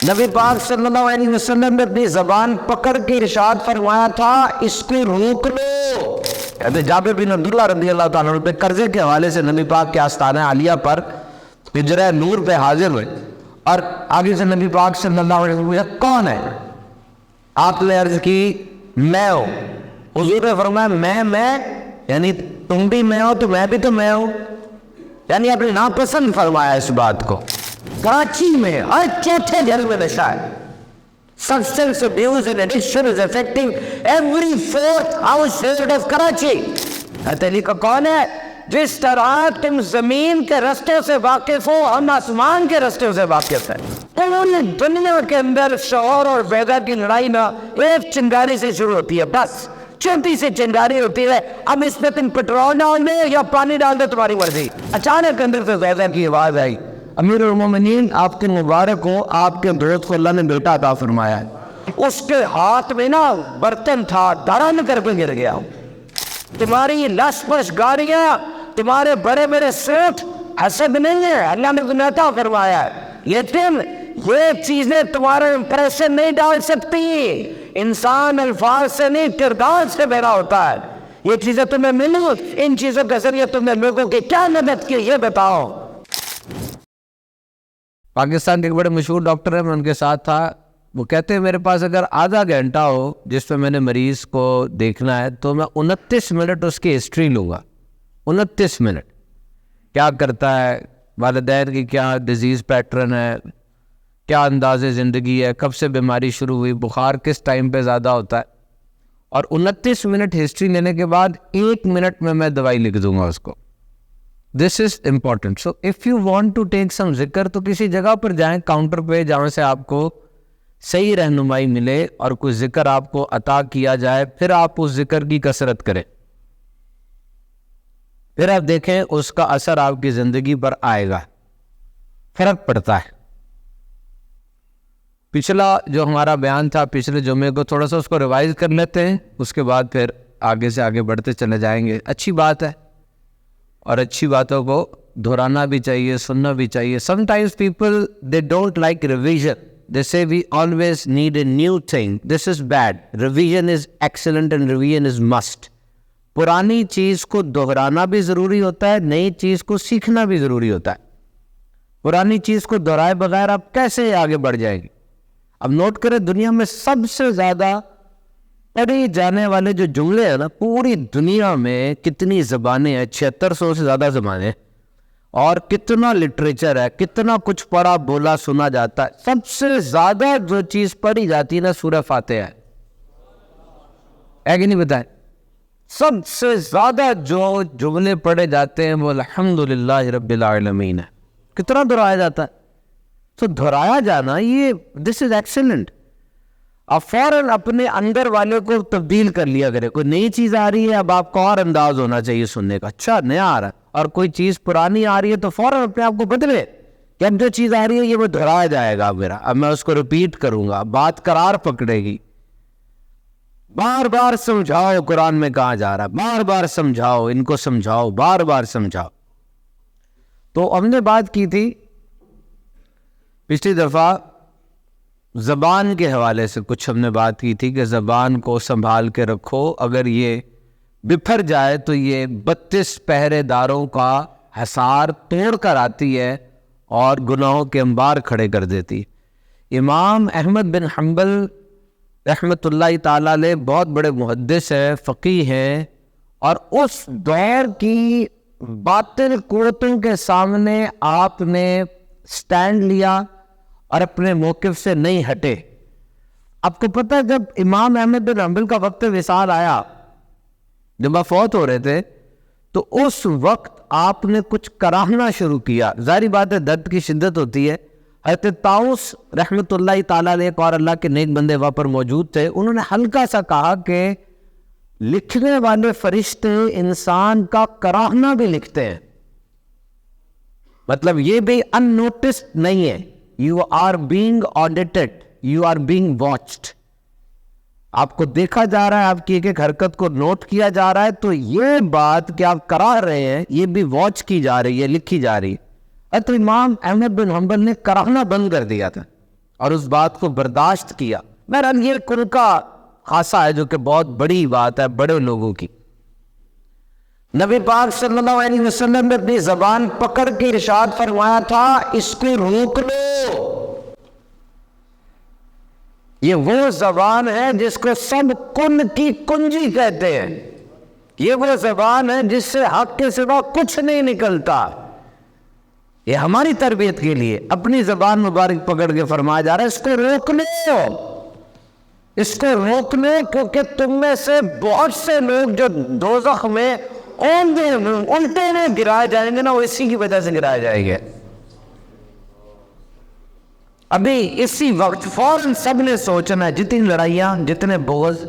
نبی پاک صلی اللہ علیہ وسلم نے اپنی زبان پکڑ کے ارشاد فرمایا تھا اس کو روک لو. کہتے جابر بن عبداللہ رضی اللہ تعالیٰ عنہ پہ قرضے کے حوالے سے نبی پاک کے آستانہ عالیہ پر حجرہ نور پہ حاضر ہوئے اور آگے سے نبی پاک صلی اللہ علیہ وسلم کون ہے؟ آپ نے عرض کی میں ہوں. حضور نے فرمایا میں یعنی تم بھی میں ہو تو میں بھی تو میں ہوں. یعنی آپ نے ناپسند فرمایا اس بات کو. کراچی میں ہر چوتھے گھر میں نشہ ہے. Substance abuse and addiction is affecting every fourth household of Karachi. علی کا کون ہے؟ جس طرح تم زمین کے رستے سے واقف ہو ہم آسمان کے رستے سے واقف ہیں. دنیا کے اندر شوہر اور بیگا کی لڑائی نہ ایک چنگاری سے شروع ہوتی ہے، بس چھوٹی سی چنگاری ہوتی ہے. اب اس میں تم پیٹرول ڈال دے یا پانی ڈال دے تمہاری مرضی. اچانک اندر سے بیگا کی آواز آئی، امیر المومنین آپ کے مبارک ہو، آپ کے دوست کو اللہ نے بیٹا عطا فرمایا ہے. اس کے ہاتھ میں نا برتن تھا، دھڑن کر کے گر گیا. تمہاری لش پش گاڑیاں، تمہارے بڑے بڑے سوٹ حسد نہیں ہے، اللہ نے تمہیں عطا فرمایا ہے. لیکن یہ چیزیں تمہارے امپریشن نہیں ڈال سکتی. انسان الفاظ سے نہیں کردار سے میرا ہوتا ہے. یہ چیزیں تمہیں ملی، ان چیزوں کے ذریعے تم نے لوگوں کی کیا مدد کی یہ بتاؤ. پاکستان کے ایک بڑے مشہور ڈاکٹر ہیں، میں ان کے ساتھ تھا. وہ کہتے ہیں میرے پاس اگر آدھا گھنٹہ ہو جس میں میں نے مریض کو دیکھنا ہے تو میں 29 منٹ اس کی ہسٹری لوں گا. 29 منٹ کیا کرتا ہے، والدین کی کیا ڈیزیز پیٹرن ہے، کیا انداز زندگی ہے، کب سے بیماری شروع ہوئی، بخار کس ٹائم پہ زیادہ ہوتا ہے. اور 29 منٹ ہسٹری لینے کے بعد 1 منٹ میں دوائی لکھ دوں گا اس کو. This is important. So if you want to take some ذکر تو کسی جگہ پر جائیں کاؤنٹر پہ جہاں سے آپ کو صحیح رہنمائی ملے اور کوئی ذکر آپ کو عطا کیا جائے، پھر آپ اس ذکر کی کثرت کریں، پھر آپ دیکھیں اس کا اثر آپ کی زندگی پر آئے گا، فرق پڑتا ہے. پچھلا جو ہمارا بیان تھا پچھلے جمعے کو تھوڑا سا اس کو ریوائز کر لیتے ہیں، اس کے بعد پھر آگے سے آگے بڑھتے چلے جائیں گے. اچھی بات ہے اور اچھی باتوں کو دہرانا بھی چاہیے، سننا بھی چاہیے. Sometimes people they don't like revision. They say we always need a new thing. This is bad. Revision is excellent and revision is must. پرانی چیز کو دہرانا بھی ضروری ہوتا ہے، نئی چیز کو سیکھنا بھی ضروری ہوتا ہے. پرانی چیز کو دہرائے بغیر آپ کیسے آگے بڑھ جائیں گے؟ اب نوٹ کریں دنیا میں سب سے زیادہ پڑھے جانے والے جو جملے ہیں نا، پوری دنیا میں کتنی زبانیں ہیں، 7600 سے زیادہ زبانیں ہیں، اور کتنا لٹریچر ہے، کتنا کچھ پڑھا بولا سنا جاتا ہے. سب سے زیادہ جو چیز پڑھی جاتی ہے نا سورہ فاتحہ ہے کہ نہیں بتائیں؟ سب سے زیادہ جو جملے پڑھے جاتے ہیں وہ الحمدللہ رب العالمین ہے. کتنا دہرایا جاتا ہے. تو دہرایا جانا یہ دس از ایکسیلنٹ. آپ فوراً اپنے اندر والے کو تبدیل کر لیا کرے. کوئی نئی چیز آ رہی ہے اب آپ کو اور انداز ہونا چاہیے سننے کا، اچھا نیا آ رہا ہے. اور کوئی چیز پرانی آ رہی ہے تو فوراً اپنے آپ کو بدلے کہ اب جو چیز آ رہی ہے یہ وہ دہرایا جائے گا میرا، اب میں اس کو ریپیٹ کروں گا، بات قرار پکڑے گی. بار بار سمجھاؤ قرآن میں کہاں جا رہا ہے، بار بار سمجھاؤ، ان کو سمجھاؤ، بار بار سمجھاؤ. تو ہم نے بات کی تھی پچھلی دفعہ زبان کے حوالے سے، کچھ ہم نے بات کی تھی کہ زبان کو سنبھال کے رکھو، اگر یہ بپھر جائے تو یہ 32 پہرے داروں کا حصار توڑ کر آتی ہے اور گناہوں کے انبار کھڑے کر دیتی. امام احمد بن حنبل رحمۃ اللہ تعالیٰ علیہ بہت بڑے محدث ہیں، فقیہ ہیں، اور اس دور کی باطل قوتوں کے سامنے آپ نے سٹینڈ لیا اور اپنے موقف سے نہیں ہٹے. آپ کو پتہ ہے جب امام احمد بن حنبل کا وقت وصال آیا، جب آپ فوت ہو رہے تھے، تو اس وقت آپ نے کچھ کراہنا شروع کیا. ظاہری بات ہے درد کی شدت ہوتی ہے. حضرت طاؤس رحمۃ اللہ تعالیٰ علیہ اور اللہ کے نیک بندے وہاں پر موجود تھے. انہوں نے ہلکا سا کہا کہ لکھنے والے فرشتے انسان کا کراہنا بھی لکھتے ہیں، مطلب یہ بھی ان نوٹسڈ نہیں ہے. You are being audited, you are being watched. آپ کو دیکھا جا رہا ہے، آپ کی ایک ایک حرکت کو نوٹ کیا جا رہا ہے. تو یہ بات کہ آپ کرا رہے ہیں یہ بھی واچ کی جا رہی ہے، لکھی جا رہی ہے. تو امام احمد بن حنبل نے کراہنا بند کر دیا تھا. اور اس بات کو برداشت کیا. بہرحال یہ ان کا خاصہ ہے جو کہ بہت بڑی بات ہے بڑے لوگوں کی. نبی پاک صلی اللہ علیہ وسلم نے اپنی زبان پکڑ کے ارشاد فرمایا تھا اس کو روک لو. یہ وہ زبان ہے جس کو سب کن کی کنجی کہتے ہیں. یہ وہ زبان ہے جس سے حق کے سوا کچھ نہیں نکلتا. یہ ہماری تربیت کے لیے اپنی زبان مبارک پکڑ کے فرمایا جا رہا ہے اس کو روک لو. اس کو روک لو کیونکہ تم میں سے بہت سے لوگ جو دوزخ میں الٹے میں گرائے جائیں گے نا وہ اسی کی وجہ سے گرائے جائیں گے. ابھی اسی وقت فوراً سب نے سوچنا ہے جتنی لڑائیاں جتنے بغض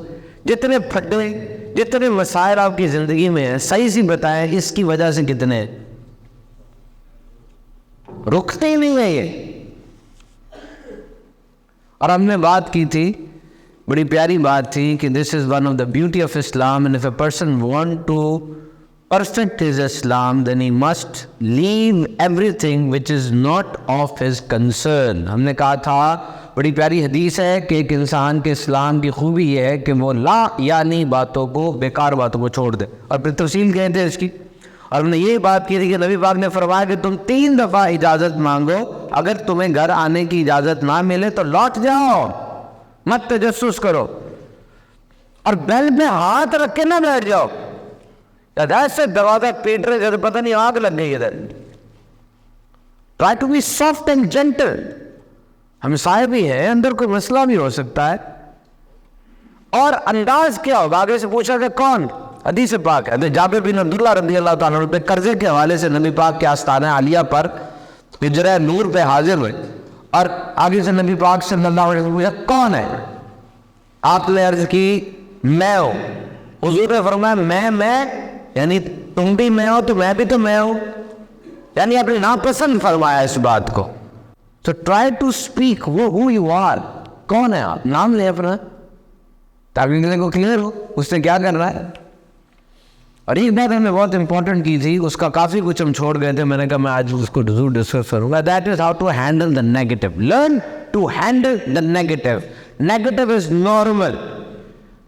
جتنے پھڈے جتنے مسائل آپ کی زندگی میں ہیں صحیح سی بتائیں اس کی وجہ سے کتنے رکتے ہی نہیں ہیں یہ. اور ہم نے بات کی تھی بڑی پیاری بات تھی کہ this is one of the beauty of Islam and if a person want to perfect his Islam then he must leave everything which is not of his concern. ہم نے کہا تھا بڑی پیاری حدیث ہے کہ ایک انسان کے اسلام کی خوبی یہ ہے کہ وہ لا یعنی باتوں کو بیکار باتوں کو چھوڑ دے. اور پھر تفصیل کہتے ہیں اس کی. اور ہم نے یہی بات کی تھی کہ نبی پاک نے فرمایا کہ تم 3 دفعہ اجازت مانگو اگر تمہیں گھر آنے کی اجازت نہ ملے تو لوٹ جاؤ مت تجسس کرو اور بیل میں ہاتھ رکھ کے نہ بیٹھ جاؤ. ایسے دروازہ پیٹ رہے جیسے پتہ نہیں آگ لگ گئی ادھر. Try to be soft and gentle. ہمسائے بھی ہے اندر کوئی مسئلہ بھی ہو سکتا ہے. اور انداز کیا ہوگا آگے سے پوچھا کہ کون حدیث پاک ہے جابر بن عبداللہ رضی اللہ تعالیٰ عنہ پہ قرضے کے حوالے سے نبی پاک کے آستانہ عالیہ پر حجرہ نور پہ حاضر ہوئے اور آگے سے نبی پاک صلی اللہ علیہ وسلم کون ہے. آپ نے عرض کی میں ہوں. حضور نے فرمایا میں یعنی تم بھی میں ہو تو میں بھی تو میں ہوں. یعنی آپ نے ناپسند فرمایا اس بات کو. تو try to speak who you are. کون ہے آپ نام لیں اپنا تاکہ کسی کو کلیئر ہو اس نے کیا کرنا ہے. اور ایک بات ہم نے بہت امپورٹنٹ کی تھی اس کا کافی کچھ ہم چھوڑ گئے تھے. میں نے کہا میں آج اس کو ضرور ڈسکس کروں گا. That is how to handle the negative. Learn to handle the negative. Negative is normal.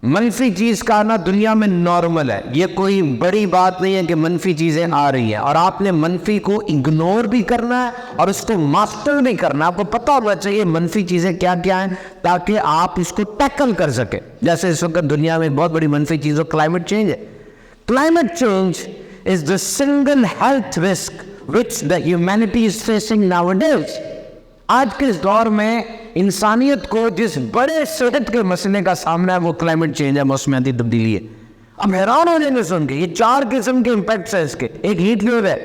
منفی چیز کا آنا دنیا میں نارمل ہے. یہ کوئی بڑی بات نہیں ہے کہ منفی چیزیں آ رہی ہیں اور آپ نے منفی کو اگنور بھی کرنا ہے اور اس کو ماسٹر بھی کرنا ہے. آپ کو پتہ ہونا چاہیے منفی چیزیں کیا کیا ہیں تاکہ آپ اس کو ٹیکل کر سکیں. جیسے اس وقت دنیا میں بہت بڑی منفی چیز ہو کلائمیٹ چینج ہے. Climate change is the single health risk which the humanity is facing nowadays. آج کے اس دور میں انسانیت کو جس بڑے صحت کے مسئلے کا سامنا ہے وہ کلائمیٹ چینج ہے موسمیاتی تبدیلی ہے. اب حیران ہو جائیں گے سن کے یہ 4 قسم کے امپیکٹس ہیں اس کے. ایک ہیٹ ویو ہے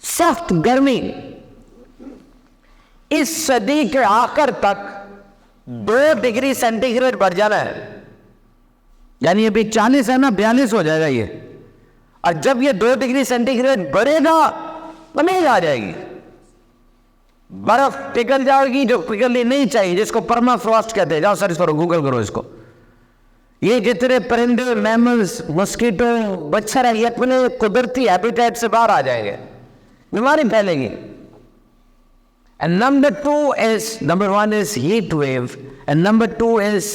سخت گرمی. اس صدی کے آخر تک 2 ڈگری سینٹی گریڈ بڑھ جانا ہے. یعنی ابھی 40 ہے نا 42 ہو جائے گا یہ. اور جب یہ 2 ڈگری سینٹی گریڈ بڑھے گا زمین آ جائے گی. برف پگھل جائے گی جو پگھلنی نہیں چاہیے جس کو پرما فراسٹ کہتے ہیں. جاؤ سرچ کرو گوگل کرو اس کو. یہ جتنے پرندے میملز مسکیٹو مچھر ہیں یہ اپنے قدرتی ہیبیٹیٹ سے باہر آ جائیں گے بیماری پھیلے گی. And number 1 is heat wave and number 2 is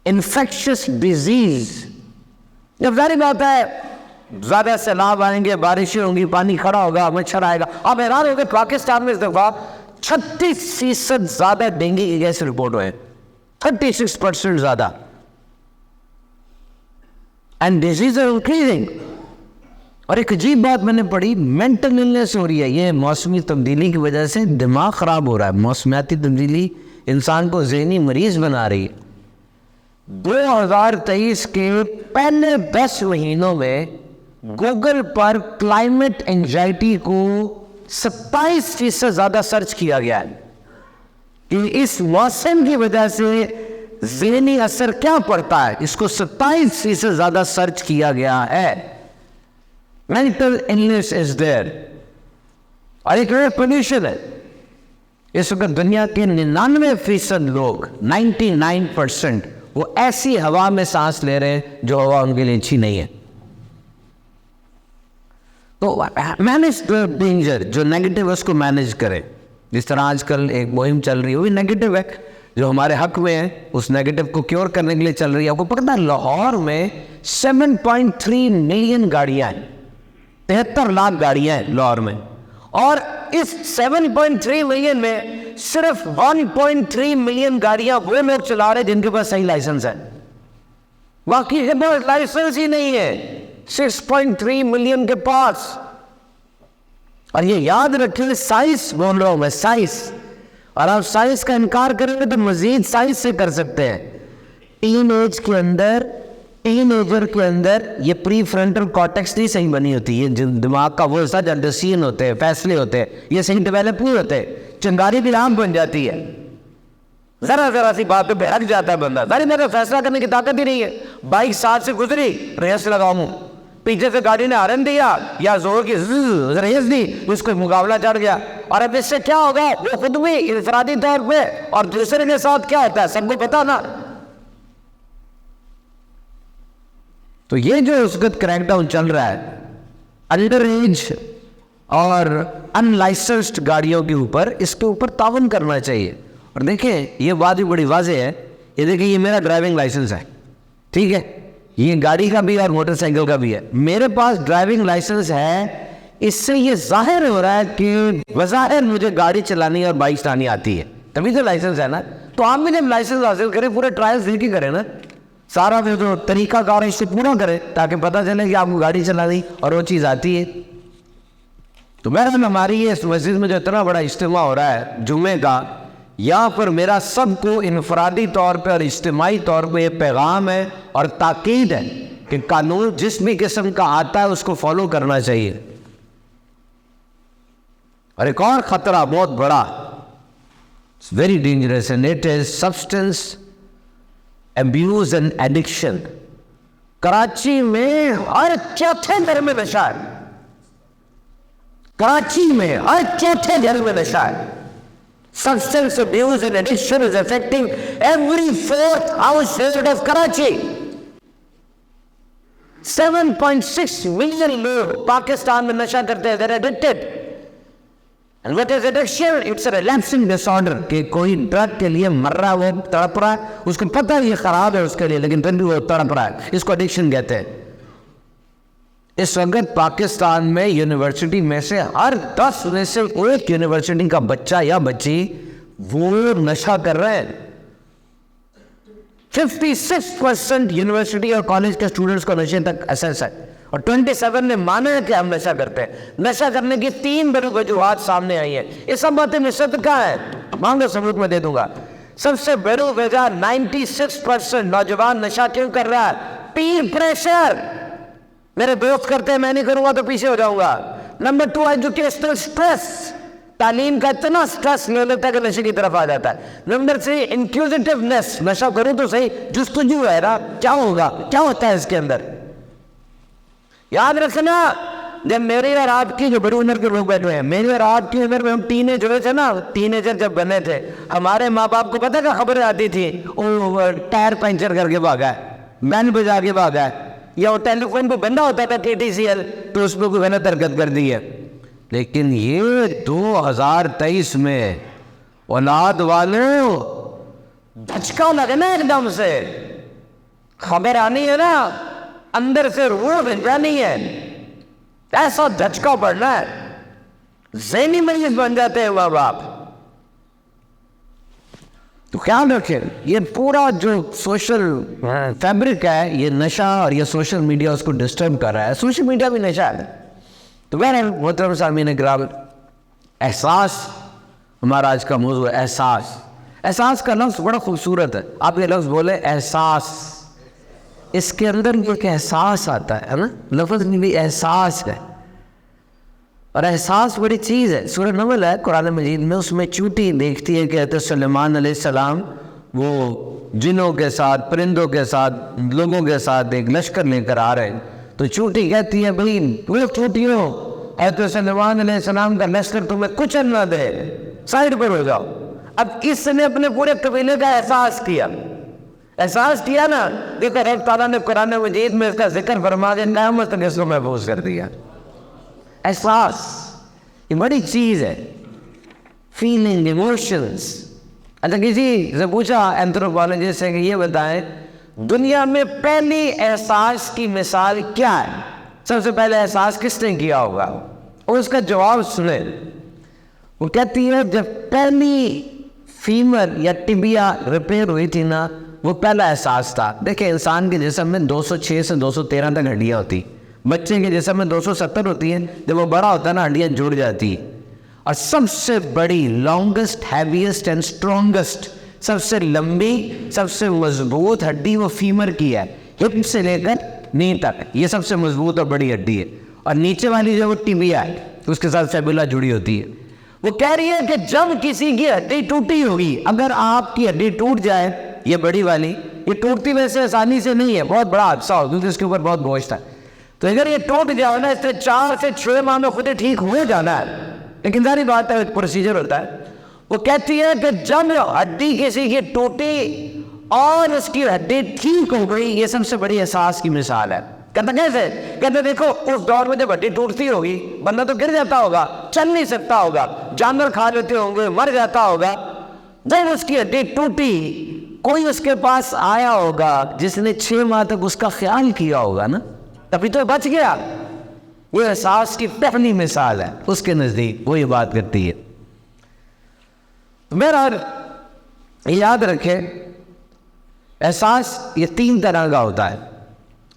infectious disease. جب ظاہر بات ہے زیادہ سیلاب آئیں گے بارشیں ہوں گی پانی کھڑا ہوگا مچھر آئے گا. آپ حیران ہو گئے پاکستان میں اس دفعہ 36% زیادہ ڈینگی کے کیس رپورٹ ہوئے. 36% زیادہ. And disease are increasing. اور ایک عجیب بات میں نے پڑھی مینٹل النس ہو رہی ہے. یہ موسمی تبدیلی کی وجہ سے دماغ خراب ہو رہا ہے. موسمیاتی تبدیلی انسان کو ذہنی مریض بنا رہی ہے. 2023 کے پہلے 10 مہینوں میں گوگل پر کلائمیٹ انگزائٹی کو 27% زیادہ سرچ کیا گیا ہے کہ اس موسم کی وجہ سے ذہنی اثر کیا پڑتا ہے. اس کو 27% زیادہ سرچ کیا گیا ہے. مینٹل النس از دیر. اور ایک ایئر پولیوشن ہے. اس وقت دنیا کے 99% لوگ 99% وہ ایسی ہوا میں سانس لے رہے ہیں جو ہوا ان کے لیے اچھی نہیں ہے. تو مینیج ڈینجر جو نیگیٹو اس کو مینیج کرے. جس طرح آج کل ایک مہم چل رہی ہے وہ بھی نیگیٹو ہے جو ہمارے حق میں ہے, اس نیگیٹو کو کیور کرنے کے لیے چل رہی ہے. آپ کو پتہ ہے لاہور میں 7.3 ملین گاڑیاں ہیں, 73 لاکھ گاڑیاں ہیں لاہور میں, اور اس 7.3 ملین میں صرف 1.3 ملین گاڑیاں وہ لوگ چلا رہے جن کے پاس صحیح لائسنس ہے, باقی کے پاس لائسنس ہی نہیں ہے 6.3 ملین کے پاس. اور یہ یاد رکھیں, سائنس بول رہا ہوں میں, سائنس, اور آپ سائنس کا انکار کریں گے تو مزید سائنس سے کر سکتے ہیں. ٹین ایج کے اندر, ٹین ایجر کے اندر یہ پری فرنٹل کارٹیکس نہیں صحیح بنی ہوتی, یہ دماغ کا وہ حصہ جو ڈیسیژن ہوتے ہیں, فیصلے ہوتے ہیں, یہ صحیح ڈیولپ نہیں ہوتے, چنگاری بھی عام بن جاتی ہے. ذرا سی بات پہ بہک جاتا ہے بندہ, ذرا میرا فیصلہ کرنے کی طاقت ہی نہیں ہے. بائک ساتھ سے گزری, ریس لگاؤں, پیچھے سے گاڑی نے ہارن دیا یا زور کی ریس دی, اس کو مقابلہ چڑھ گیا, اور اب اس سے کیا ہوگا, وہ خود بھی انفرادی طور پہ اور دوسرے کے ساتھ کیا ہوتا ہے سب کو پتا نا. تو یہ جو اس وقت کریک ڈاؤن چل رہا ہے انڈر ایج اور ان لائسنسڈ گاڑیوں کے اوپر, اس کے اوپر تعاون کرنا چاہیے. اور دیکھیں یہ بات بھی بڑی واضح ہے, یہ دیکھیں یہ میرا ڈرائیونگ لائسنس ہے, ٹھیک ہے, یہ گاڑی کا بھی اور موٹر سائیکل کا بھی ہے, میرے پاس ڈرائیونگ لائسنس ہے. اس سے یہ ظاہر ہو رہا ہے کہ بظاہر مجھے گاڑی چلانی اور بائک چلانی آتی ہے, تبھی تو لائسنس ہے نا. تو آپ بھی جب لائسنس حاصل کریں پورے ٹرائلس دے کے کریں نا, سارا جو طریقہ کار ہے اس سے پورا کریں تاکہ پتہ چلے کہ آپ کو گاڑی چلانی اور وہ چیز آتی ہے. تو بہرحال ہماری یہ اس مسجد میں جو اتنا بڑا اجتماع ہو رہا ہے جمعے کا, یہاں پر میرا سب کو انفرادی طور پہ اور اجتماعی طور پہ یہ پیغام ہے اور تاکید ہے کہ قانون جس بھی قسم کا آتا ہے اس کو فالو کرنا چاہیے. اور ایک اور خطرہ بہت بڑا, very dangerous, and it is substance abuse and addiction. Karachi میں ہر چوتھے گھر میں نشہ ہے, کراچی میں ہر چوتھے گھر میں نشہ ہے. Substance abuse and addiction is affecting every 4th household of Karachi. 7.6 million لوگ پاکستان میں نشہ کرتے ہیں, they're addicted. And what is addiction? It's a relapsing disorder. کہ کوئی ڈرگ کے لیے مر رہا ہے, وہ تڑپ رہا ہے, اس کو پتہ ہے یہ خراب ہے اس کے لیے, لیکن پھر بھی وہ تڑپ رہا ہے, اس کو ایڈکشن کہتے ہیں. اس وقت پاکستان میں یونیورسٹی میں سے ہر 10 میں سے ایک یونیورسٹی کا بچہ یا بچی وہ نشہ کر رہے ہیں. 56% یونیورسٹی اور کالج کے اسٹوڈنٹس کو نشے تک اسیس ہے, اور 27 نے مانا ہے کہ ہم نشہ کرتے ہیں. نشہ کرنے کی 3 بڑی وجوہات سامنے آئی ہیں. یہ سب باتیں مصد کا ہے, مانگو ثبوت میں دے دوں گا. سب سے بڑی وجہ 96% نوجوان نشہ کیوں کر رہا ہے, پیر پریشر. میرے دوست کرتے ہیں, میں نہیں کروں گا تو پیچھے ہو جاؤں گا. نمبر 2 ایجوکیشنل سٹریس, تعلیم کا اتنا سٹریس لے لیتا ہے کہ نشے کی طرف آ جاتا ہے. نمبر 3 انکوزیٹیونیس, نشہ کروں تو صحیح, جستجو ہے نا, کیا ہوگا, کیا ہوتا ہے اس کے اندر. یاد رکھنا, جب میری اور آپ کی جو بڑی عمر کے لوگ بیٹھے ہیں, میری اور آپ کی عمر میں ہم ٹین ایج ہوئے تھے نا, ٹین ایجر جب بنے تھے, ہمارے ماں باپ کو پتہ کیا خبریں آتی تھی, وہ ٹائر پنچر کر کے بھاگا ہے, بینڈ بجا کے بھاگا ہے, یا وہ ٹیلی فون پہ بندہ ہوتا تھا TTCL تو اس پہ کوئی غلط حرکت کر دی ہے. لیکن یہ 2023 میں اولاد والے دھچکا لگنا ایک دم سے, خبر آنی ہے نا, اندر سے روح بھجانی ہے, ایسا دھچکا پڑنا ہے, ذہنی مریض بن جاتے ہیں ماں باپ. تو خیال رکھیں, یہ پورا جو سوشل فیبرک ہے, یہ نشہ اور یہ سوشل میڈیا اس کو ڈسٹرب کر رہا ہے. سوشل میڈیا بھی نشہ ہے. تو محترم سامعین کرام, احساس ہمارا آج کا موضوع ہے. احساس, احساس کا لفظ بڑا خوبصورت ہے. آپ یہ لفظ بولے احساس, اس کے اندر ایک احساس آتا ہے نا, لفظ میں بھی احساس ہے, اور احساس بڑی چیز ہے. سورہ نمل ہے قرآن مجید میں, اس میں چونٹی دیکھتی ہے کہ حضرت سلیمان علیہ السلام وہ جنوں کے ساتھ, پرندوں کے ساتھ, لوگوں کے ساتھ ایک لشکر لے کر آ رہے ہیں. تو چونٹی کہتی ہے بھائی وہ چونٹیوں, حضرت سلیمان علیہ السلام کا لشکر تمہیں کچھ نہ دے, سائڈ پر ہو جاؤ. اب اس نے اپنے پورے قبیلے کا احساس کیا نا. دیکھو رب تعالیٰ نے قرآن مجید میں اس کا ذکر فرما دیا, قیامت تک اس کو محفوظ کر دیا. احساس یہ بڑی چیز ہے. Feeling, emotions. اچھا کسی سے پوچھا اینتھروپولوجسٹ سے کہ یہ بتائیں دنیا میں پہلی احساس کی مثال کیا ہے, سب سے پہلے احساس کس نے کیا ہوگا؟ اور اس کا جواب سنیں. وہ کہتی ہے جب پہلی فیمر یا ٹبیا ریپیئر ہوئی تھی نا, وہ پہلا احساس تھا. دیکھیں انسان کے جسم میں 206 سے 213 تک ہڈیاں ہوتی, بچے کے جسم میں 270 ہوتی ہیں. جب وہ بڑا ہوتا ہے نا ہڈیاں جڑ جاتی ہیں. اور سب سے بڑی لانگسٹ, ہیویسٹ اینڈ اسٹرانگسٹ, سب سے لمبی, سب سے مضبوط ہڈی وہ فیمر کی ہے, ہپ سے لے کر نی تک. یہ سب سے مضبوط اور بڑی ہڈی ہے. اور نیچے والی جو وہ ٹیبیا ہے اس کے ساتھ فیبولا جڑی ہوتی ہے. وہ کہہ رہی ہے کہ جب کسی کی ہڈی ٹوٹی ہوگی, اگر آپ کی ہڈی ٹوٹ جائے, یہ بڑی والی, یہ ٹوٹتی ویسے آسانی سے نہیں ہے, بہت بڑا حادثہ ہو کیونکہ اس کے اوپر بہت گوشت ہے. تو اگر یہ ٹوٹ جائے نا, اس سے 4 سے 6 ماہ میں خود ٹھیک ہو جانا ہے, لیکن ظاہری بات ہے ایک پروسیجر ہوتا ہے. وہ کہتی ہے کہ جب ہڈی کسی کی ٹوٹی اور اس کی ہڈی ٹھیک ہو گئی, یہ سب سے بڑی احساس کی مثال ہے. کہتا کیسے؟ کہتے دیکھو اس دور میں جب ہڈی ٹوٹتی ہوگی بندہ تو گر جاتا ہوگا, چل نہیں سکتا ہوگا, جانور کھا لیتے ہوں گے, مر جاتا ہوگا. جب اس کی ہڈی ٹوٹی, کوئی اس کے پاس آیا ہوگا جس نے 6 ماہ تک اس کا خیال کیا ہوگا نا, تبھی تو بچ گیا. وہ احساس کی پہلی مثال ہے اس کے نزدیک, وہ یہ بات کرتی ہے. بہرحال یاد رکھے احساس یہ 3 طرح کا ہوتا ہے,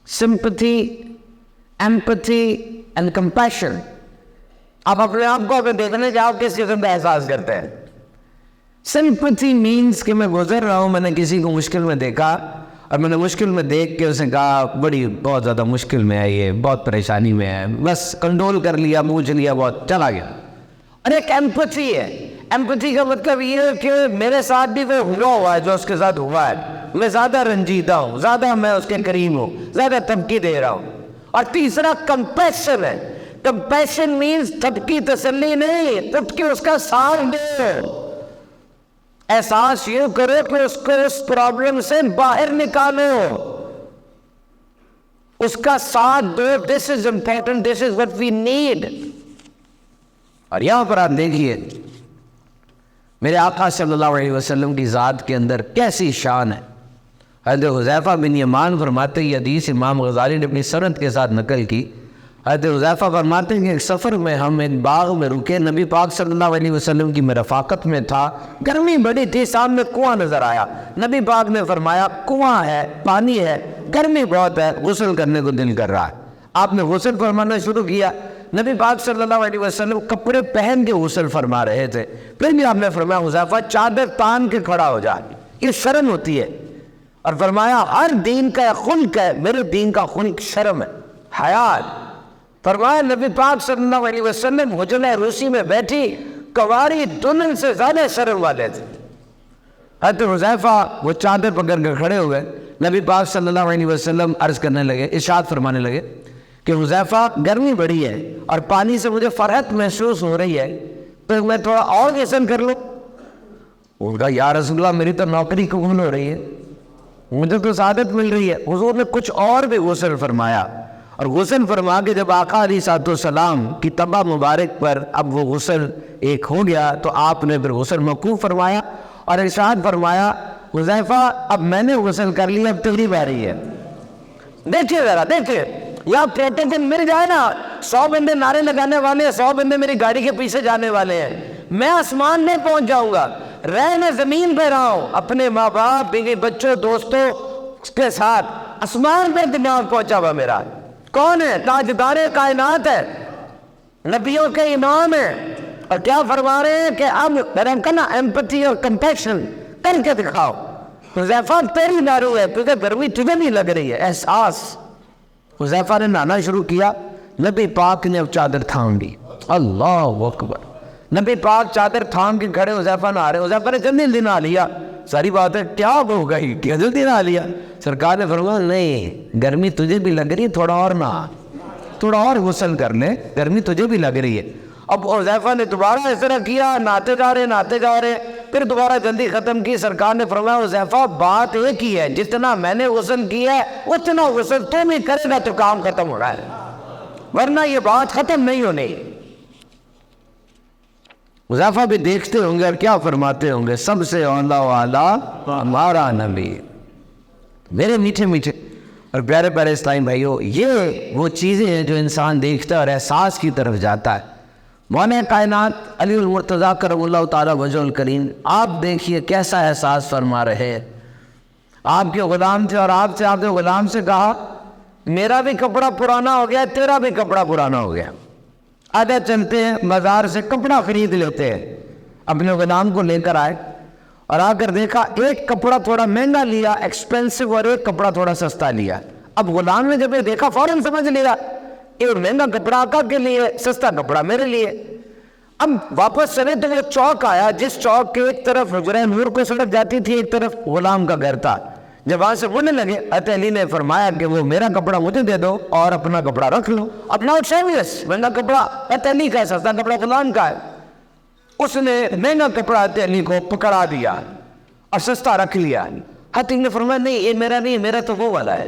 سمپتھی, ایمپتھی اینڈ کمپیشن. آپ اپنے آپ کو اگر دیکھنے جاؤ کس قسم کا احساس کرتے ہیں. سمپتھی مینس کہ میں گزر رہا ہوں, میں نے کسی کو مشکل میں دیکھا اور میں نے مشکل میں دیکھ کے اسے کہا بہت زیادہ مشکل میں ہے, یہ بہت پریشانی میں ہے, بس کنٹرول کر لیا, پوچھ لیا, بہت چلا گیا. اور ایک ایمپتھی ہے. ایمپتھی کا مطلب یہ ہے کہ میرے ساتھ بھی وہ ہوا ہے جو اس کے ساتھ ہوا ہے, میں زیادہ رنجیدہ ہوں, زیادہ میں اس کے قریب ہوں, زیادہ تھپکی دے رہا ہوں. اور تیسرا کمپیشن ہے. کمپیشن مینس تھپکی تسلی نہیں, تھپکی اس کا ساتھ دے, احساس یہ کرے کہ اس کو اس پرابلم سے باہر نکالو, اس کا ساتھ دو. This is important, this is what we need. اور یہاں پر آپ دیکھیے میرے آقا صلی اللہ علیہ وسلم کی ذات کے اندر کیسی شان ہے. حضرت حذیفہ بن یمان فرماتے ہیں, یہ حدیث امام غزالی نے اپنی سند کے ساتھ نقل کی. حضرت حذیفہ فرماتے ہیں کہ ایک سفر میں ہم ایک باغ میں رکے, نبی پاک صلی اللہ علیہ وسلم کی میں رفاقت میں تھا, گرمی بڑی تھی, سامنے کنواں نظر آیا. نبی پاک نے فرمایا کنواں ہے, پانی ہے, گرمی بہت ہے, غسل کرنے کو دل کر رہا ہے. آپ نے غسل فرمانا شروع کیا. نبی پاک صلی اللہ علیہ وسلم کپڑے پہن کے غسل فرما رہے تھے. پھر بھی آپ نے فرمایا حذیفہ چادر تان کے کھڑا ہو جا, یہ شرم ہوتی ہے. اور فرمایا ہر دین کا خلق ہے, میرے دین کا خلق شرم ہے, حیات. فرمایا نبی پاک صلی اللہ علیہ وسلم حجرہ روسی میں بیٹھی کواری دلہن سے زیادہ شرم والے تھے. حضرت حذیفہ وہ چادر پکڑ کر کھڑے ہوئے. نبی پاک صلی اللہ علیہ وسلم عرض کرنے لگے, ارشاد فرمانے لگے کہ حذیفہ گرمی بڑی ہے اور پانی سے مجھے فرحت محسوس ہو رہی ہے, تو میں تھوڑا اور غسل کر لوں. ان کا یا رسول اللہ میری تو نوکری قبول ہو رہی ہے, مجھے تو سعادت مل رہی ہے. حضور نے کچھ اور بھی غسل فرمایا, اور غسل فرما کے جب آقا علیہ الصلوۃ والسلام کی طبع مبارک پر اب وہ غسل ایک ہو گیا, تو آپ نے پھر غسل موقوف فرمایا اور ارشاد فرمایا حذیفہ اب میں نے غسل کر لیا, اب تیری باری ہے. دیکھیے ذرا, دیکھیے یا پروٹیکشن مل جائے نا, 100 بندے نعرے لگانے والے ہیں, 100 بندے میری گاڑی کے پیچھے جانے والے ہیں, میں آسمان نہیں پہنچ جاؤں گا, رہنا زمین پہ رہا ہوں, اپنے ماں باپ, بیوی بچوں, دوستوں کے ساتھ آسمان پہ دماغ پہنچا ہوا میرا. کون ہے؟ تاجدار کائنات ہے, نبیوں کے امام ہے. اور کیا فرما رہے ہیں کہ اب میرا کہنا ایمپتھی اور کمپیشن کر کے دکھاؤ. حذیفہ تیری دارو ہے, تجھے گرمی تجھے نہیں لگ رہی ہے. احساس. حذیفہ نے نہانا شروع کیا, نبی پاک نے اب چادر تھام لی. اللہ اکبر. نبی پاک چادر تھام کے کھڑے, حذیفہ نہ آ رہے. حذیفہ نے جلدی جلدی نہا لیا. ساری بات ہے کیا ہو گئی, کیا جلدی نہا لیا؟ سرکار نے فرمایا نہیں, گرمی تجھے بھی لگ رہی ہے, تھوڑا اور نہا, تھوڑا اور غسل کر لے, گرمی تجھے بھی لگ رہی ہے. اب حذیفہ نے دوبارہ اس طرح کیا, نہاتے جا رہے, پھر دوبارہ جلدی ختم کی. سرکار نے فرمایا حذیفہ بات ایک ہی ہے, جتنا میں نے غسل کیا ہے اتنا غسل تو بھی کرے گا تو کام ختم ہو رہا ہے, ورنہ یہ بات ختم نہیں ہونی. حذیفہ بھی دیکھتے ہوں گے اور کیا فرماتے ہوں گے, سب سے اولا والا ہمارا نبی. میرے میٹھے میٹھے اور پیارے پیارے اسلامی بھائیوں, یہ وہ چیزیں ہیں جو انسان دیکھتا ہے اور احساس کی طرف جاتا ہے. مولا کائنات علی المرتضیٰ کرم اللہ تعالیٰ وجہ الکریم, آپ دیکھیے کیسا احساس فرما رہے ہیں. آپ کے غلام تھے اور آپ نے غلام سے کہا میرا بھی کپڑا پرانا ہو گیا, تیرا بھی کپڑا پرانا ہو گیا. آدھے چلتے ہیں بازار سے کپڑا خرید لیتے ہیں, اپنے غلام کو لے کر آئے اور آ کر دیکھا ایک کپڑا تھوڑا مہنگا لیا ایکسپینسو اور ایک کپڑا تھوڑا سستا لیا. اب غلام نے جب یہ دیکھا فوراً سمجھ لیا یہ مہنگا کپڑا آقا کے لیے, سستا کپڑا میرے لیے. اب واپس چلے تو وہ چوک آیا جس چوک کے ایک طرف حجرہ نور کو سڑک جاتی تھی, ایک طرف غلام کا گھر تھا. جب وہاں سے مڑنے لگے حضرت علی نے فرمایا کہ وہ میرا کپڑا مجھے دے دو اور اپنا کپڑا رکھ لو. اپنا مہنگا کپڑا حضرت علی کا ہے, سستا کپڑا غلام کا ہے. اس نے مہنگا کپڑا حضرت علی کو پکڑا دیا اور سستا رکھ لیا. حضرت علی نے فرمایا نہیں یہ میرا نہیں, میرا تو وہ والا ہے.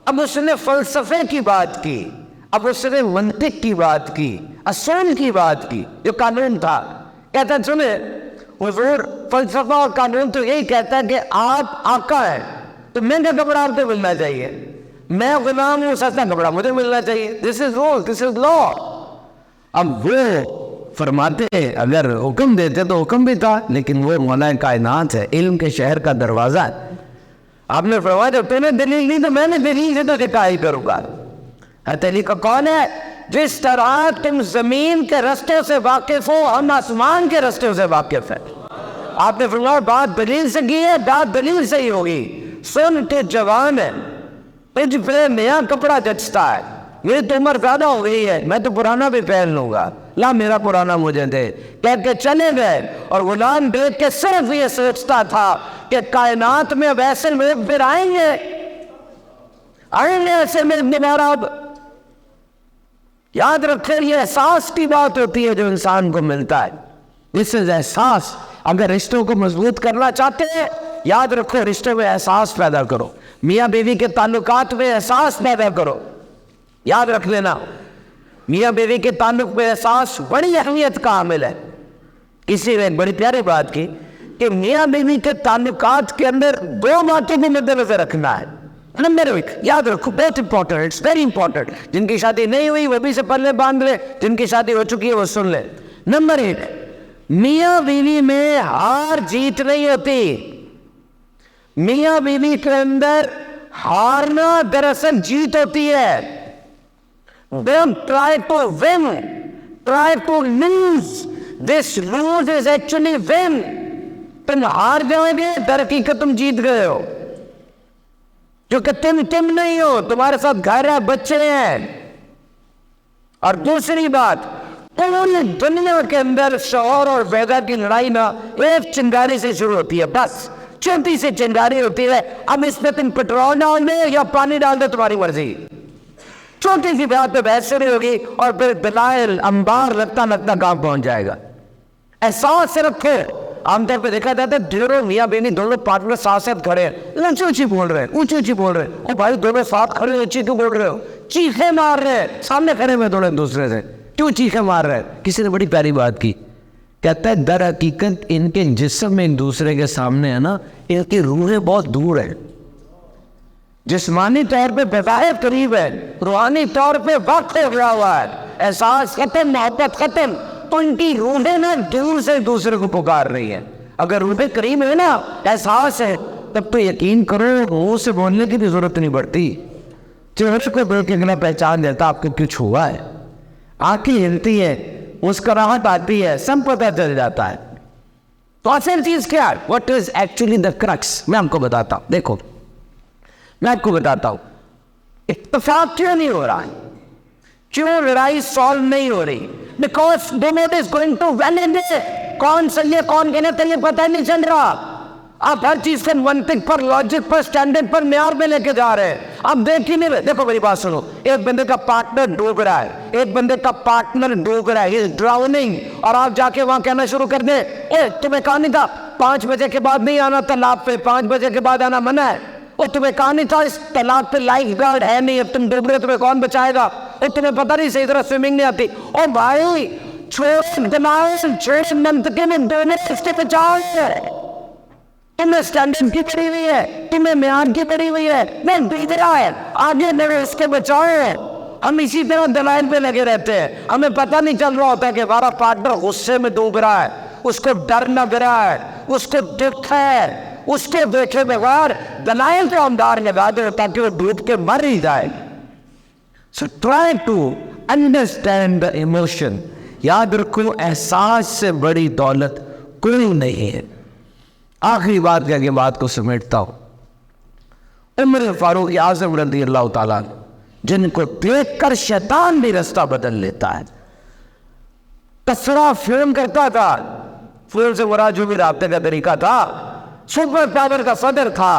اب اس نے فلسفے کی بات کی, اب اس نے منطق کی بات کی, اصول کی بات کی, جو قانون تھا. کہتا ہے سنے حضور فلسفہ اور قانون تو یہی کہتا ہے کہ آپ آقا ہیں تو مہنگا کپڑا آپ کو ملنا چاہیے, میں غلام ہوں سستا کپڑا مجھے ملنا چاہیے. دس از رول, دس از لا. اب وہ فرماتے اگر حکم دیتے تو حکم بھی تھا, لیکن وہ مولا کائنات ہے, علم کے شہر کا دروازہ ہے. آپ نے فرمایا جب تو نے دلیل نہیں تو میں نے دلیل سے تو دکھا ہی کروں گا. حضرت علی کا کون ہے؟ جس طرح تم زمین کے رستے سے واقف ہو ہم آسمان کے رستے سے واقف ہیں. آپ نے فرمایا بات دلیل سے کی ہے, بات دلیل سے ہی ہوگی. سن کے جوان ہے, تجھ پہ نیا کپڑا جچتا ہے, میری تو عمر زیادہ ہو گئی ہے, میں تو پرانا بھی پہن لوں گا, لا میرا پرانا مجھے دے. کہہ کے چلے گئے اور غلام دیکھ کے صرف یہ سوچتا تھا کہ کائنات میں اب ایسے لوگ پھر آئیں گے ایسے میں میرا. اب یاد رکھیں یہ احساس کی بات ہوتی ہے جو انسان کو ملتا ہے. اس سے احساس, اگر رشتوں کو مضبوط کرنا چاہتے ہیں یاد رکھو رشتے میں احساس پیدا کرو, میاں بیوی کے تعلقات میں احساس پیدا کرو. یاد رکھ لینا میاں بیوی کے تعلق میں احساس بڑی اہمیت کا عامل ہے. کسی نے ایک بڑی پیاری بات کی کہ میاں بیوی کے تعلقات کے اندر دو باتوں کو مد نظر رکھنا ہے. نمبر ایک یاد رکھو, بہت امپورٹنٹ, اٹس ویری امپورٹنٹ. جن کی شادی نہیں ہوئی وہ بھی سے پلے باندھ لے, جن کی شادی ہو چکی ہے وہ سن لے. نمبر ایک, میاں بیوی میں ہار جیت نہیں ہوتی. میاں بیوی کے اندر ہارنا دراصل جیت ہوتی ہے. Don't try to win, try to lose. This lose is actually win. تم ہار جائیں گے در حقیقت تم جیت گئے ہو, جو کہ تم نہیں ہو, تمہارے ساتھ گھر ہے, بچے ہیں. اور دوسری بات, دنیا کے اندر شوہر اور بیگا کی لڑائی نا ایک چنگاری سے شروع ہوتی ہے, بس چھوٹی سی چنگاری ہوتی ہے. اب اس میں تم پیٹرول ڈال دے یا پانی ڈال دے تمہاری مرضی, چھوٹی سی بات پہ بحث شروع ہوگی اور پھر دلائل انبار لگتا کام پہنچ جائے گا. احساس سے رکھو. عام طور پہ دیکھا جاتا ہے دونوں میاں بیوی دونوں پارٹنر ساتھ ساتھ کھڑے ہیں, اونچی اونچی بول رہے ہیں, اونچی اونچی بول رہے ہیں. اور بھائی دونوں ساتھ کھڑے اونچی کیوں بول رہے ہو؟ چیخیں مار رہے ہیں, سامنے کھڑے ہوئے دونوں دوسرے سے, کیوں چیخیں مار رہے ہیں؟ کسی نے بڑی پیاری بات کی, کہتا ہے در حقیقت ان کے جسم ایک دوسرے کے سامنے ہے نا, ان کی روحیں بہت دور ہیں. جسمانی طور پہ بظاہر قریب ہے, روحانی طور پہ وقت ہوا ہوا ہے, احساس ختم, محبت ختم, تو ان کی روحیں نا دور سے دوسرے کو پکار رہی ہیں. اگر روحیں قریب ہے نا, احساس ہے, تب تو یقین کرو منہ سے بولنے کی بھی ضرورت نہیں پڑتی. چہرے کو دیکھ کے اگلا پہچان دیتا آپ کو کچھ ہوا ہے, آنکھیں ہلتی ہے, مسکراہٹ آتی ہے, سب پتہ چل جاتا ہے. تو اصل چیز کیا ہے؟ What is actually the crux? میں آپ کو بتاتا ہوں. دیکھو میں آپ کو بتاتا ہوں اتفاق کیوں نہیں ہو رہا ہے, کیوں لڑائی سالو نہیں ہو رہی. بیکاز ڈیمیٹ از گوئنگ ٹو ویلیڈیٹ, کون صحیح ہے کون غلط ہے یہ پتہ نہیں چل رہا. آپ ہر چیز کے منطق پر, لاجک پر, اسٹینڈرڈ پر, معیار میں لے کے جا رہے ہیں. آپ دیکھ ہی نہیں رہے. دیکھو میری بات سنو, ایک بندے کا پارٹنر ڈوب رہا ہے, ایک بندے کا پارٹنر ڈوب رہا ہے, ڈراؤننگ, اور آپ جا کے وہاں کہنا شروع کر دیں تمہیں کہا نہیں تھا 5 بجے کے بعد نہیں آنا تالاب پہ, 5 بجے کے بعد آنا منع ہے, اور تمہیں کہا نہیں تھا اس تالاب پہ لائف گارڈ ہے نہیں, اب تم ڈوب رہے, تمہیں کون بچائے گا, اور تمہیں پتہ نہیں صحیح طرح سوئمنگ نہیں آتی. اور بھائی چھوڑ دماغ چھوڑ منطقے میں دونے اس کے بچاؤ ہے. تمہیں سٹینڈرڈ کی پڑی ہوئی ہے, تمہیں معیار کی پڑی ہوئی ہے, میں بیت رہا ہے آگے میرے اس کے بچاؤ ہے. ہم اسی طرح دلائل پہ لگے رہتے ہیں, ہمیں پتہ نہیں چل رہا ہوتا ہے کہ ہمارا پارٹنر غصے میں ڈوب رہا ہے, اس کو ڈر لگ رہا ہے, اس کو دکھ ہے, اس کے دیکھے بغیر دلائل پہ ہم ڈار لگا دیں تاکہ وہ ڈوب کے مر ہی جائے. So try to understand the emotion. یاد رکھو احساس سے بڑی دولت کوئی نہیں ہے. آخری بات کہہ کے بات کو سمیٹتا ہوں. عمر فاروق اعظم رضی اللہ تعالیٰ جن کو دیکھ کر شیطان بھی رستہ بدل لیتا ہے. کسرا فلم کرتا تھا, فلم سے مراد جو بھی رابطے کا طریقہ تھا, سپر پاور کا صدر تھا,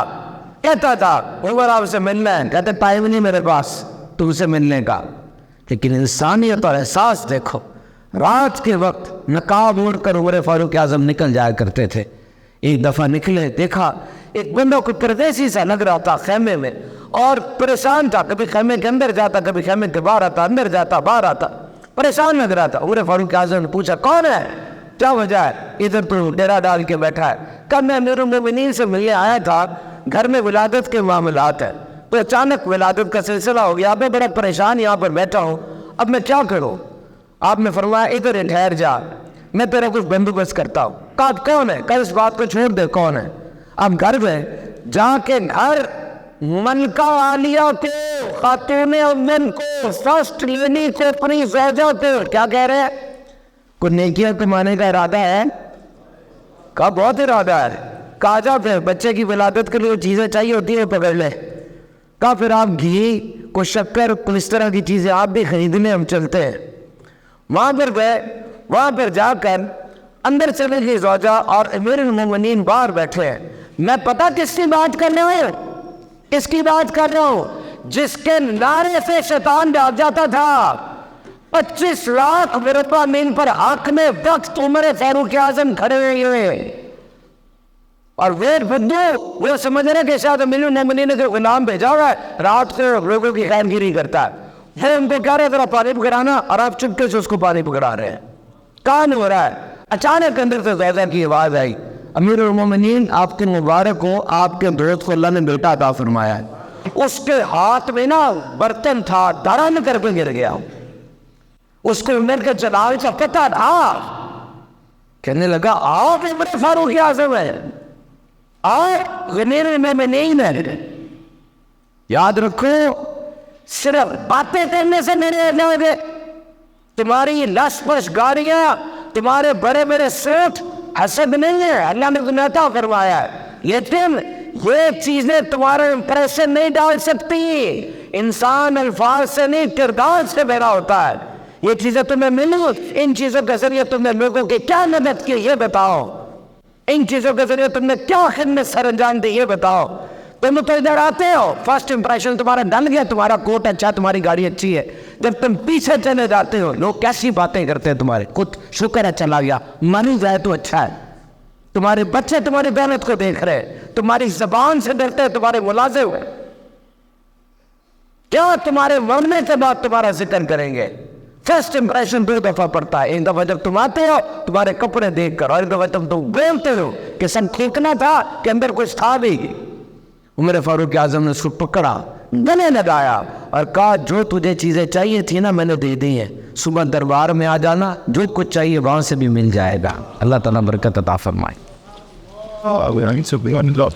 کہتا تھا عمر آپ سے ملنا ہے, کہتے ٹائم نہیں میرے پاس تم سے ملنے کا. لیکن انسانیت اور احساس دیکھو, رات کے وقت نقاب اوڑھ کر عمر فاروق اعظم نکل جایا کرتے تھے. ایک دفعہ نکلے, دیکھا ایک بندہ کو پردیسی سا لگ رہا تھا خیمے میں, اور پریشان تھا, کبھی خیمے کے اندر جاتا, کبھی خیمے کے باہر آتا, اندر جاتا باہر آتا, پریشان لگ رہا تھا. عمر فاروق اعظم نے پوچھا کون ہے, کیا وجہ ہے, ادھر پر ڈیرا ڈال کے بیٹھا ہے. کب میں امیر المومنین سے ملنے آیا تھا, گھر میں ولادت کے معاملات ہیں, تو اچانک ولادت کا سلسلہ ہو گیا, میں بڑا پریشان یہاں پر بیٹھا ہوں, اب میں کیا کروں. آپ نے فرمایا ادھر ٹھہر جا, میں تیرا کچھ بندوبست کرتا ہوں. کہا کون ہے, کل اس بات کو چھوڑ دے کون ہے. اب گھر میں جا کے گھر ملکہ عالیہ کو, خاتون امن کو, فرسٹ لیڈی کو, اپنی زوجہ کو کیا کہہ رہے ہیں, کوئی نیکیاں کمانے کا ارادہ ہے. کہا بہت ارادہ ہے. کہا جا پھر بچے کی ولادت کے لیے چیزیں چاہیے ہوتی ہیں پکڑ لے. کہا پھر آپ گھی کو شکر کو اس طرح کی چیزیں آپ بھی خریدنے ہم چلتے ہیں. وہاں پر گئے, وہاں پر جا کر اندر چلے گئی زوجہ اور امیر المومنین باہر بیٹھے ہیں. میں پتہ کس کی بات کر رہا ہوں, کس کی بات کر رہا ہوں, جس کے نعرے سے شیطان بھاگ جاتا تھا. 25 لاکھ مرتبہ مین پر حق میں وقت عمر فاروق اعظم کھڑے ہوئے, اور وہ سمجھ رہے کہ شاید امیر المومنین نے غلام بھیجا ہوا ہے, رات سے لوگوں کی خیر گیری کرتا ہے. ان کو کہہ رہے ذرا پانی پکڑانا, اور آپ چپکے سے اس کو پانی پکڑا رہے ہیں. کان ہو رہا ہے. اچانک اندر سے زیدہ کی آواز آئی, امیر المومنین آپ کے مبارک ہو, آپ کے دوست کو اللہ نے بیٹا عطا فرمایا ہے. اس کے ہاتھ میں نا برتن تھا, دھڑام کر کے گر گیا. اس کو عمر کے جلال کا پتہ تھا. کہنے لگا آپ عمر فاروق اعظم ہے, آپ امیر المومنین ہے. یاد رکھو صرف باتیں کرنے سے نہیں ہوگے. تمہاری لش پش گاڑیاں, تمہارے بڑے بڑے سوٹ حسد نہیں ہے, اللہ نے تمہیں عطا فرمایا ہے. لیکن یہ چیزیں تمہارے امپریشن نہیں ڈال سکتی. انسان الفاظ سے نہیں کردار سے بھرا ہوتا ہے. یہ چیزیں تمہیں ملوں, ان چیزوں کے ذریعے تم نے لوگوں کی کیا مدد کی یہ بتاؤ, ان چیزوں کے ذریعے تم نے کیا خدمت سر انجام دی یہ بتاؤ. تم تو ادھر آتے ہو, فرسٹ امپریشن تمہارا ڈل گیا, تمہارا کوٹ اچھا, تمہاری گاڑی اچھی ہے. جب تم پیچھے چلے جاتے ہو لوگ کیسی باتیں کرتے ہیں تمہارے, خود شکر ہے چلا گیا, مانی جائے تو اچھا ہے. تمہارے بچے تمہاری محنت کو دیکھ رہے, تمہاری زبان سے ڈرتے ہیں, تمہارے ملازم ہیں, کیا تمہارے مرنے کے بعد تمہارا ذکر کریں گے. فرسٹ امپریشن 2 دفعہ پڑتا ہے. ایک دفعہ جب تم آتے ہو تمہارے کپڑے دیکھ کر, اور ایک دفعہ تم بولتے ہو کہ سن ٹھیکنا تھا کہ اندر کچھ تھا بھی. عمر فاروق اعظم نے اس کو پکڑا, گلے لگایا اور کہا جو تجھے چیزیں چاہیے تھی نا میں نے دے دی ہیں, صبح دربار میں آ جانا, جو کچھ چاہیے وہاں سے بھی مل جائے گا. اللہ تعالیٰ برکت عطا فرمائے.